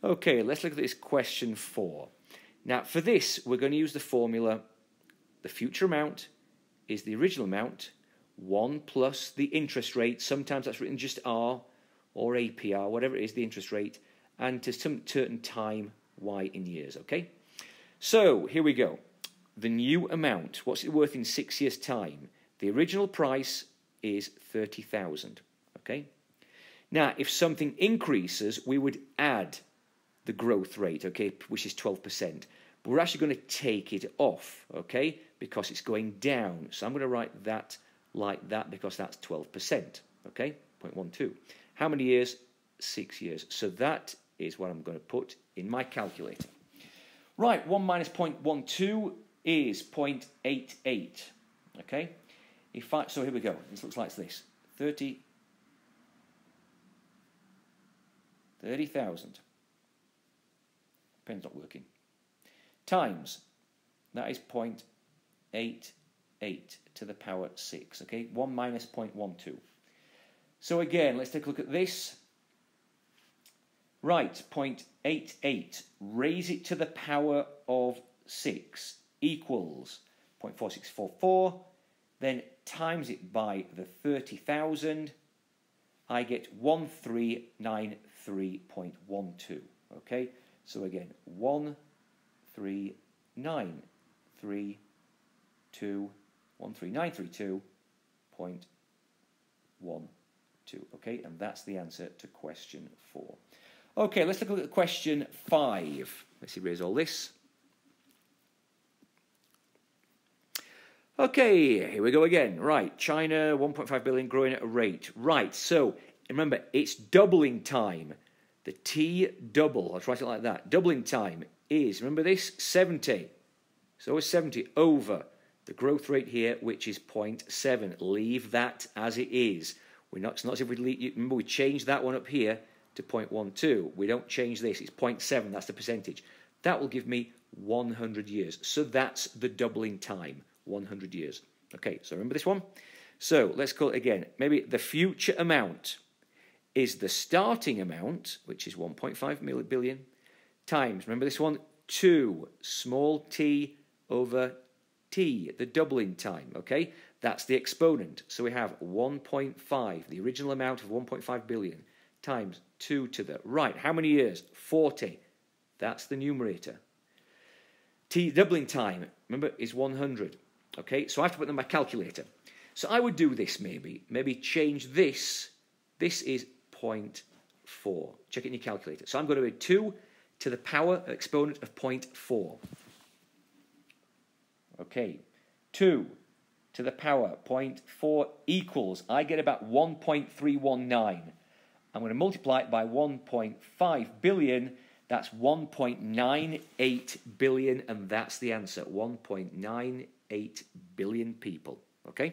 Okay, let's look at this question 4. Now, for this, we're going to use the formula, the future amount is the original amount, 1 plus the interest rate. Sometimes that's written just R or APR, whatever it is, the interest rate, and to some certain time, Y in years, okay? So, here we go. The new amount, what's it worth in 6 years' time? The original price is 30,000, okay? Now, if something increases, we would add the growth rate, okay, which is 12%. But we're actually going to take it off, okay, because it's going down. So I'm going to write that like that because that's 12%, okay, 0.12. How many years? 6 years. So that is what I'm going to put in my calculator. Right, 1 minus 0.12 is 0.88, okay? So here we go. This looks like this. 30,000. Pen's not working. Times, that is 0.88 to the power 6, okay? 1 minus 0.12. So again, let's take a look at this. Right, 0.88, raise it to the power of 6 equals 0.4644, then times it by the 30,000, I get 1393.12, okay? So again, 13932.12, okay? And that's the answer to question 4. Okay, let's look at question 5. Let's erase all this. Okay, here we go again. Right, China, 1.5 billion, growing at a rate. Right, so remember, it's doubling time. The T double, let's write it like that. Doubling time is, remember this, 70. So it's 70 over the growth rate here, which is 0.7. Leave that as it is. It's not as if remember we changed that one up here to 0.12. We don't change this. It's 0.7. That's the percentage. That will give me 100 years. So that's the doubling time, 100 years. Okay, so remember this one? So let's call it again. Maybe the future amount is the starting amount, which is 1.5 billion, times, remember this one, 2 small t over t, the doubling time, okay? That's the exponent. So we have 1.5, the original amount of 1.5 billion, times 2 to the right. How many years? 40. That's the numerator. T doubling time, remember, is 100. Okay, so I have to put them in my calculator. So I would do this maybe change this. This is 0.4. Check it in your calculator. So I'm going to do 2 to the power exponent of 0.4. Okay, 2 to the power 0.4 equals, I get about 1.319. I'm going to multiply it by 1.5 billion. That's 1.98 billion, and that's the answer. 1.98 billion people. Okay?